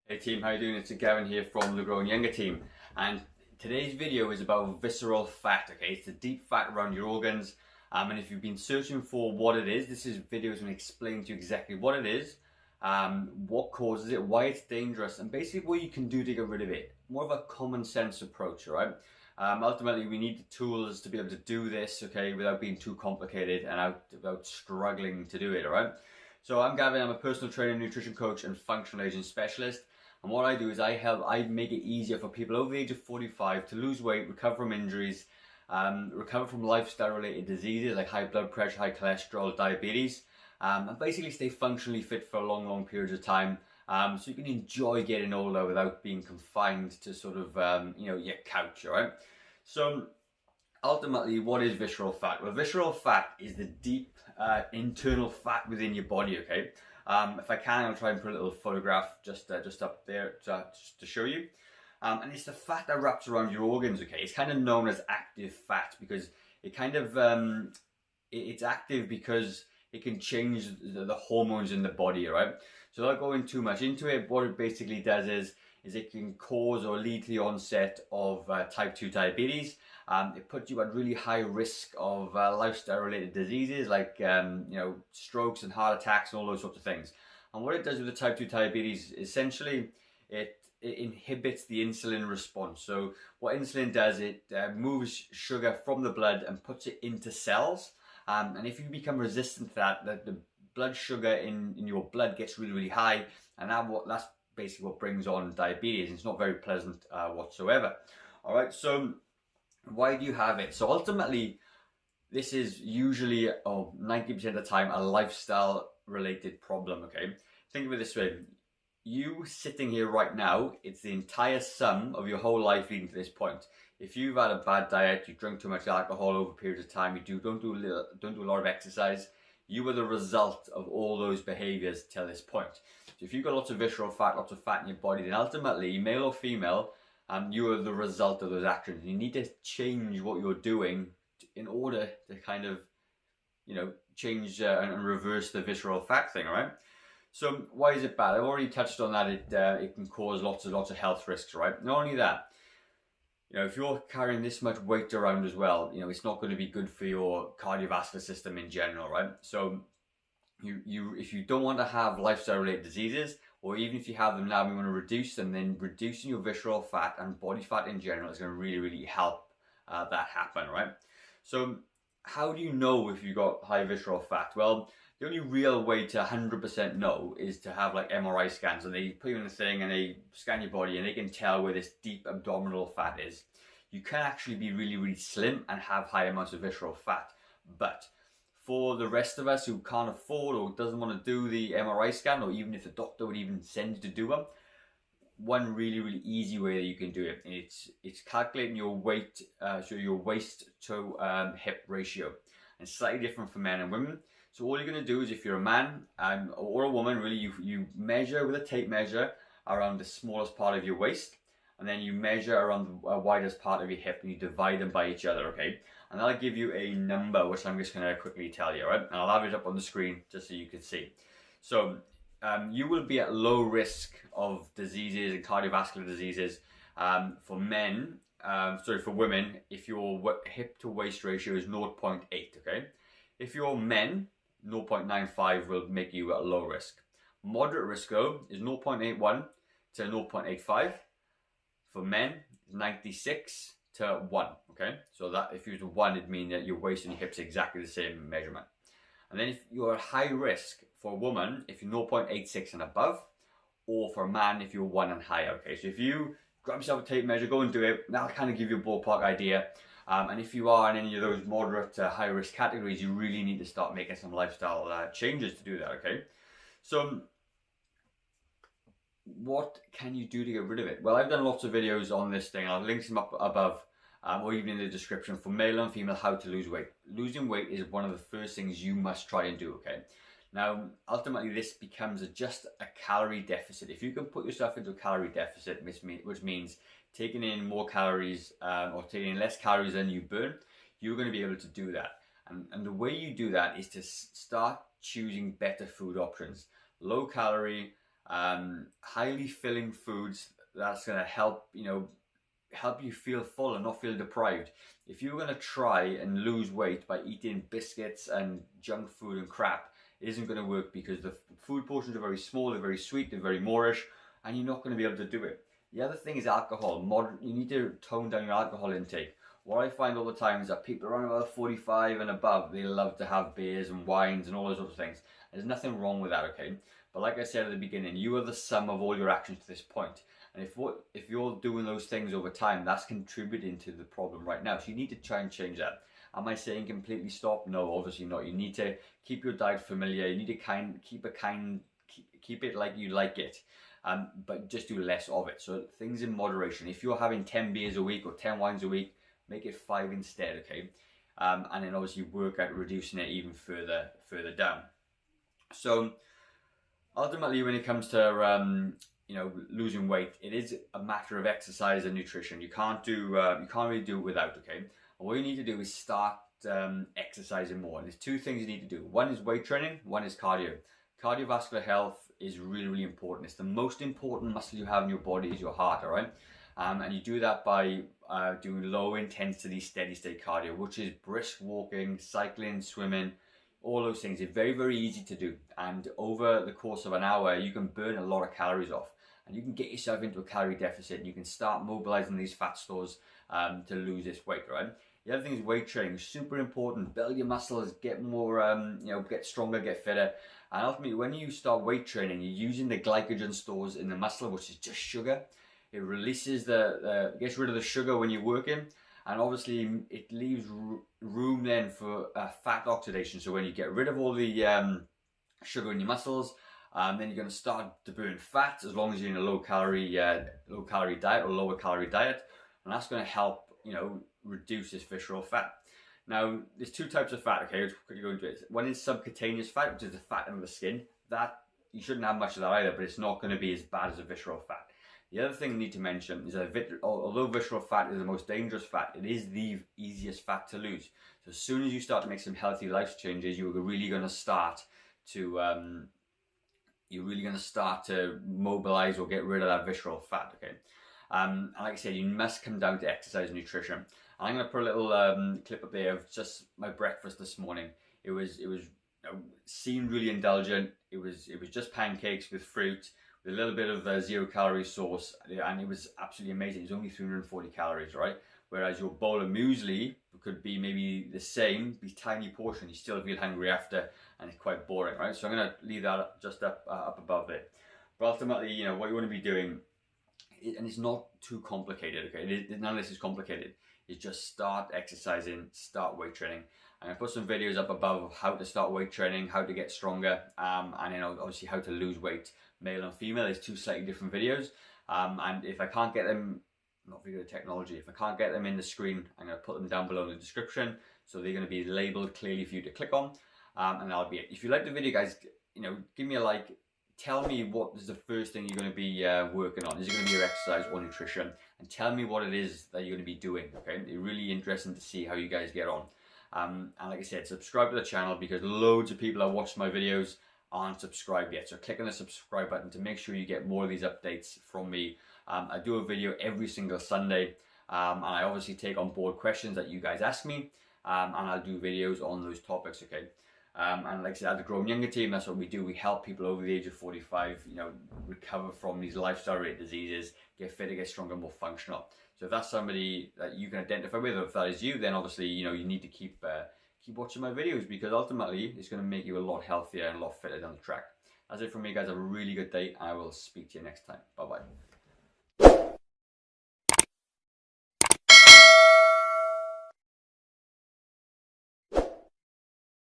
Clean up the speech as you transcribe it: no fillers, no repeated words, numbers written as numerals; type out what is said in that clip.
Hey team, how you doing? It's Gavin here from the Growing Younger team, and today's video is about visceral fat. Okay, it's the deep fat around your organs, and if you've been searching for what it is, this video is going to explain to you exactly what it is, what causes it, why it's dangerous, and basically what you can do to get rid of it. More of a common sense approach, all right? Ultimately, we need the tools to be able to do this, okay, without being too complicated and without struggling to do it, all right? So I'm Gavin, I'm a personal trainer, nutrition coach, and functional aging specialist. And what I do is I make it easier for people over the age of 45 to lose weight, recover from injuries, recover from lifestyle related diseases like high blood pressure, high cholesterol, diabetes, and basically stay functionally fit for long periods of time. So you can enjoy getting older without being confined to sort of, your couch, all right? So ultimately, what is visceral fat? Well, visceral fat is the deep internal fat within your body, okay? If I can, I'll try and put a little photograph just up there just to show you. And it's the fat that wraps around your organs, okay? It's kind of known as active fat because it kind of, it's active because it can change the hormones in the body, right? So without going too much into it, what it basically does is it can cause or lead to the onset of type 2 diabetes. It puts you at really high risk of lifestyle related diseases like strokes and heart attacks and all those sorts of things. And what it does with the type 2 diabetes, essentially it inhibits the insulin response. So what insulin does, it moves sugar from the blood and puts it into cells. And if you become resistant to that, the blood sugar in your blood gets really high, and that's basically what brings on diabetes. It's not very pleasant whatsoever. All right, so why do you have it? So ultimately, this is usually 90% of the time a lifestyle related problem, okay? Think of it this way. You sitting here right now, it's the entire sum of your whole life leading to this point. If you've had a bad diet, you drink too much alcohol over periods of time, you don't do a lot of exercise, you are the result of all those behaviors till this point. So if you've got lots of visceral fat, lots of fat in your body, then ultimately, male or female, you are the result of those actions. You need to change what you're doing in order to kind of, change and reverse the visceral fat thing, right? So why is it bad? I've already touched on that. It can cause lots of health risks, right? Not only that, if you're carrying this much weight around as well, it's not going to be good for your cardiovascular system in general, right? So if you don't want to have lifestyle related diseases, or even if you have them now and you want to reduce them, then reducing your visceral fat and body fat in general is going to really help that happen, right? So how do you know if you've got high visceral fat? Well, the only real way to 100% know is to have like MRI scans, and they put you in a thing and they scan your body and they can tell where this deep abdominal fat is. You can actually be really slim and have high amounts of visceral fat, but for the rest of us who can't afford or doesn't want to do the MRI scan, or even if the doctor would even send you to do one really easy way that you can do it, it's calculating your weight, so your waist to hip ratio. And it's slightly different for men and women. So all you're going to do is, if you're a man or a woman, really, you measure with a tape measure around the smallest part of your waist, and then you measure around the widest part of your hip, and you divide them by each other, okay? And that'll give you a number, which I'm just going to quickly tell you, right? And I'll have it up on the screen just so you can see. So you will be at low risk of diseases and cardiovascular diseases for women, if your hip to waist ratio is 0.8, okay? If you're men, 0.95 will make you at low risk. Moderate risk, though, is 0.81 to 0.85. For men, 96 to 1, okay? So that if you were to 1, it'd mean that your waist and your hips are exactly the same measurement. And then if you're high risk for a woman, if you're 0.86 and above, or for a man, if you're 1 and higher, okay? So if you grab yourself a tape measure, go and do it, that'll kind of give you a ballpark idea. And if you are in any of those moderate to high risk categories, you really need to start making some lifestyle changes to do that, okay? So what can you do to get rid of it? Well, I've done lots of videos on this thing. I'll link them up above or even in the description for male and female how to lose weight. Losing weight is one of the first things you must try and do, okay? Now, ultimately, this becomes just a calorie deficit. If you can put yourself into a calorie deficit, which means taking in more calories or taking in less calories than you burn, you're going to be able to do that. And the way you do that is to start choosing better food options. Low calorie, highly filling foods that's going to help, help you feel full and not feel deprived. If you're going to try and lose weight by eating biscuits and junk food and crap, it isn't going to work, because the food portions are very small, they're very sweet, they're very moreish, and you're not going to be able to do it. The other thing is alcohol. You need to tone down your alcohol intake. What I find all the time is that people around about 45 and above, they love to have beers and wines and all those sorts of things. There's nothing wrong with that, okay? But like I said at the beginning, you are the sum of all your actions to this point. And if you're doing those things over time, that's contributing to the problem right now. So you need to try and change that. Am I saying completely stop? No, obviously not. You need to keep your diet familiar. You need to keep it like you like it. But just do less of it. So things in moderation. If you're having 10 beers a week or 10 wines a week, make it 5 instead, okay? And then obviously work at reducing it even further down. So ultimately, when it comes to losing weight, it is a matter of exercise and nutrition. You can't really do it without, okay? And what you need to do is start exercising more. And there's two things you need to do. One is weight training, one is cardio. Cardiovascular health is really, really important. It's the most important muscle you have in your body is your heart, all right? And you do that by doing low intensity, steady state cardio, which is brisk walking, cycling, swimming, all those things. It's very, very easy to do. And over the course of an hour, you can burn a lot of calories off. And you can get yourself into a calorie deficit, and you can start mobilizing these fat stores to lose this weight, right? The other thing is weight training. Super important. Build your muscles, get more, get stronger, get fitter. And ultimately, when you start weight training, you're using the glycogen stores in the muscle, which is just sugar. It releases gets rid of the sugar when you're working, and obviously it leaves room then for fat oxidation. So when you get rid of all the sugar in your muscles, then you're going to start to burn fat, as long as you're in a low calorie diet or lower calorie diet, and that's going to help reduce this visceral fat. Now, there's two types of fat, okay, which we're quickly go into it. One is subcutaneous fat, which is the fat under the skin. That, you shouldn't have much of that either, but it's not going to be as bad as a visceral fat. The other thing I need to mention is that although visceral fat is the most dangerous fat, it is the easiest fat to lose. So as soon as you start to make some healthy life changes, you're really going to start to mobilize or get rid of that visceral fat, okay? And like I said, you must come down to exercise and nutrition. I'm going to put a little clip up there of just my breakfast this morning. It seemed really indulgent. It was just pancakes with fruit, with a little bit of 0-calorie sauce, and it was absolutely amazing. It was only 340 calories, right? Whereas your bowl of muesli could be maybe the same, be tiny portion. You still feel hungry after, and it's quite boring, right? So I'm going to leave that just up above there. But ultimately, what you want to be doing, and it's not too complicated, okay? None of this is complicated. Is just start exercising, start weight training. I'm going to put some videos up above of how to start weight training, how to get stronger, and then obviously how to lose weight, male and female. There's two slightly different videos, and if I can't get them, not very good at technology, if I can't get them in the screen, I'm going to put them down below in the description, so they're going to be labeled clearly for you to click on, and that'll be it. If you like the video, guys, give me a like. Tell me what is the first thing you're going to be working on. Is it going to be your exercise or nutrition? And tell me what it is that you're going to be doing, okay? It's really interesting to see how you guys get on. And like I said, subscribe to the channel, because loads of people that watch my videos aren't subscribed yet. So click on the subscribe button to make sure you get more of these updates from me. I do a video every single Sunday, and I obviously take on board questions that you guys ask me, and I'll do videos on those topics, okay? And like I said, at the Growing Younger team, that's what we do. We help people over the age of 45, recover from these lifestyle-related diseases, get fitter, get stronger, more functional. So if that's somebody that you can identify with, or if that is you, then obviously, you need to keep watching my videos, because ultimately, it's going to make you a lot healthier and a lot fitter down the track. That's it from me, guys. Have a really good day, and I will speak to you next time. Bye-bye.